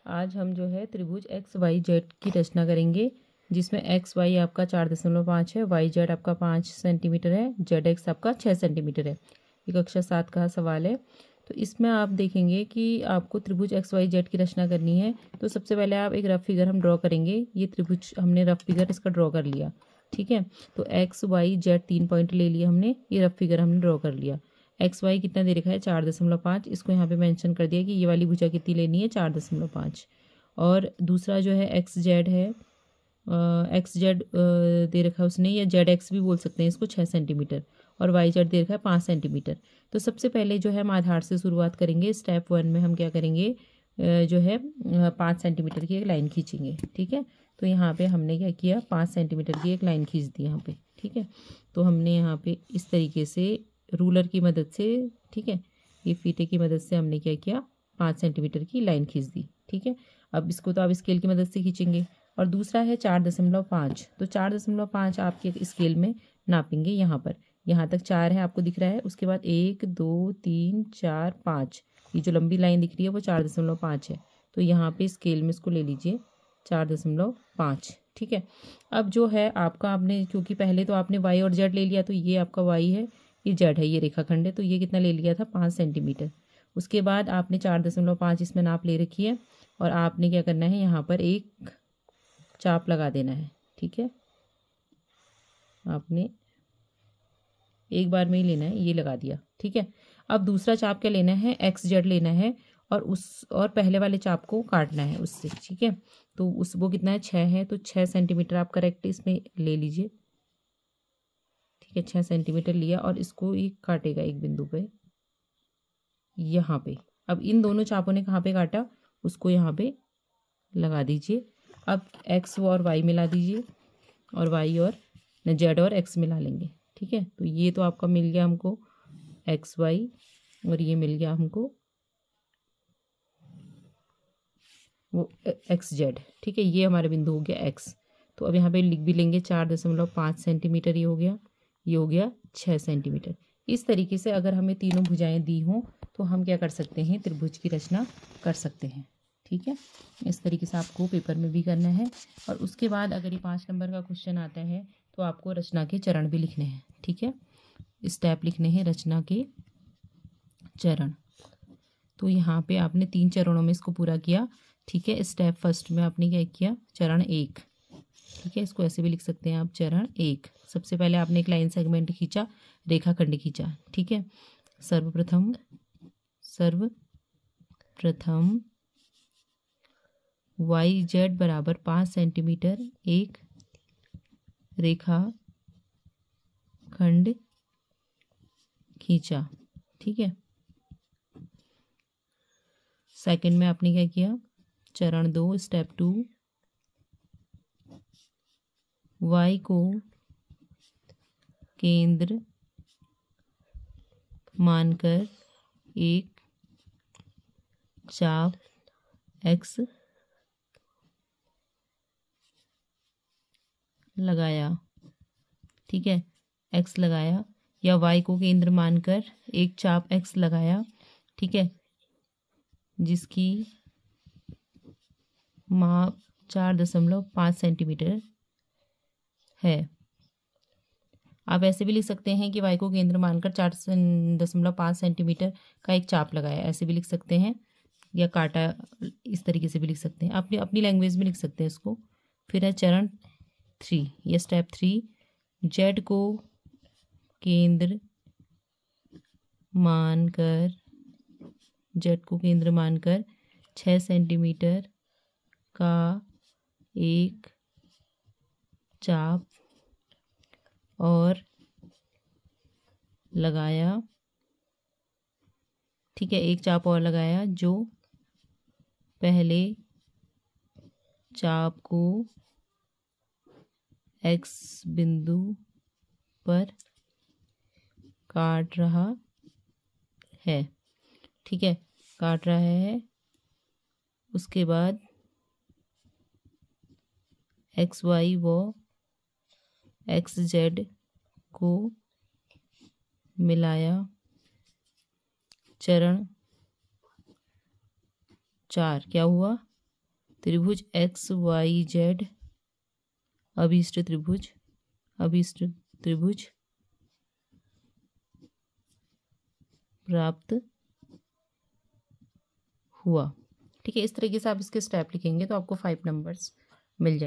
आज हम जो है त्रिभुज एक्स वाई जेड की रचना करेंगे, जिसमें एक्स वाई आपका 4.5 है, वाई जेड आपका 5 सेंटीमीटर है, जेड एक्स आपका 6 सेंटीमीटर है। ये कक्षा 7 का सवाल है। तो इसमें आप देखेंगे कि आपको त्रिभुज एक्स वाई जेड की रचना करनी है। तो सबसे पहले आप एक रफ फिगर हम ड्रॉ करेंगे। ये त्रिभुज हमने रफ फिगर इसका ड्रॉ कर लिया, ठीक है। तो एक्स वाई जेड 3 पॉइंट ले लिए हमने, ये रफ फिगर हमने ड्रॉ कर लिया। एक्स वाई कितना दे रखा है 4.5, इसको यहाँ पे मेंशन कर दिया कि ये वाली भुजा कितनी लेनी है 4.5। और दूसरा जो है एक्स जेड है, एक्स जेड दे रखा है उसने, या जेड एक्स भी बोल सकते हैं इसको, 6 सेंटीमीटर। और वाई जेड दे रखा है 5 सेंटीमीटर। तो सबसे पहले जो है हम आधार से शुरुआत करेंगे। स्टेप 1 में हम क्या करेंगे, जो है 5 सेंटीमीटर की एक लाइन खींचेंगे, ठीक है। तो यहाँ पे हमने क्या किया, 5 सेंटीमीटर की एक लाइन खींच दी यहाँ पे, ठीक है। तो हमने यहाँ पे इस तरीके से रूलर की मदद से, ठीक है, ये फीते की मदद से हमने क्या किया, 5 सेंटीमीटर की लाइन खींच दी, ठीक है। अब इसको तो आप स्केल की मदद से खींचेंगे। और दूसरा है 4.5, तो 4.5 आपके स्केल में नापेंगे। यहाँ तक 4 है आपको दिख रहा है, उसके बाद 1 2 3 4 5, ये जो लंबी लाइन दिख रही है वो 4.5 है। तो यहाँ पे स्केल में इसको ले लीजिए 4.5, ठीक है। अब जो है आपका, आपने क्योंकि पहले तो आपने वाई और जेड ले लिया, तो ये आपका वाई है, ये जेड है, ये रेखाखंड है, तो ये कितना ले लिया था 5 सेंटीमीटर। उसके बाद आपने 4.5 इसमें नाप ले रखी है, और आपने क्या करना है, यहाँ पर एक चाप लगा देना है, ठीक है। आपने एक बार में ही लेना है, ये लगा दिया, ठीक है। अब दूसरा चाप क्या लेना है, एक्स जेड लेना है, और पहले वाले चाप को काटना है उससे, ठीक है। तो वो कितना है, 6 है, तो 6 सेंटीमीटर आप करेक्ट इसमें ले लीजिए, ठीक है। 6 सेंटीमीटर लिया, और इसको ये काटेगा एक बिंदु पे, यहाँ पे। अब इन दोनों चापों ने कहाँ पे काटा, उसको यहाँ पे लगा दीजिए। अब एक्स और वाई मिला दीजिए, और वाई और जेड और एक्स मिला लेंगे, ठीक है। तो ये तो आपका मिल गया हमको एक्स वाई, और ये मिल गया हमको वो एक्स जेड, ठीक है। ये हमारा बिंदु हो गया एक्स। तो अब यहाँ पे लिख भी लेंगे 4.5 सेंटीमीटर, ये हो गया, ये हो गया 6 सेंटीमीटर। इस तरीके से अगर हमें तीनों भुजाएं दी हों तो हम क्या कर सकते हैं, त्रिभुज की रचना कर सकते हैं, ठीक है। इस तरीके से आपको पेपर में भी करना है। और उसके बाद अगर ये 5 नंबर का क्वेश्चन आता है तो आपको रचना के चरण भी लिखने हैं, ठीक है। स्टेप लिखने हैं रचना के चरण। तो यहाँ पे आपने 3 चरणों में इसको पूरा किया, ठीक है। स्टेप फर्स्ट में आपने क्या किया, चरण 1, ठीक है। इसको ऐसे भी लिख सकते हैं आप, चरण 1। सबसे पहले आपने एक लाइन सेगमेंट खींचा, रेखाखंड खींचा, ठीक है। सर्वप्रथम वाई जेड बराबर 5 सेंटीमीटर एक रेखा खंड खींचा, ठीक है। सेकंड में आपने क्या किया, चरण 2 स्टेप 2, वाई को केंद्र मानकर एक चाप एक्स लगाया, ठीक है। एक्स लगाया, या वाई को केंद्र मानकर एक चाप एक्स लगाया, ठीक है, जिसकी माप 4.5 सेंटीमीटर है। आप ऐसे भी लिख सकते हैं कि वाई को केंद्र मानकर 4.5 सेंटीमीटर का एक चाप लगाया, ऐसे भी लिख सकते हैं, या काटा, इस तरीके से भी लिख सकते हैं, अपनी अपनी लैंग्वेज में लिख सकते हैं इसको। फिर है चरण 3 या स्टेप 3, जेड को केंद्र मानकर 6 सेंटीमीटर का एक चाप और लगाया, ठीक है। एक चाप और लगाया, जो पहले चाप को एक्स बिंदु पर काट रहा है, ठीक है, काट रहा है। उसके बाद एक्स वाई व एक्स जेड को मिलाया, चरण 4 क्या हुआ, त्रिभुज एक्स वाई जेड अभिष्ट त्रिभुज प्राप्त हुआ। ठीक है, इस तरीके से आप इसके स्टेप लिखेंगे तो आपको 5 नंबर्स मिल जाएंगे।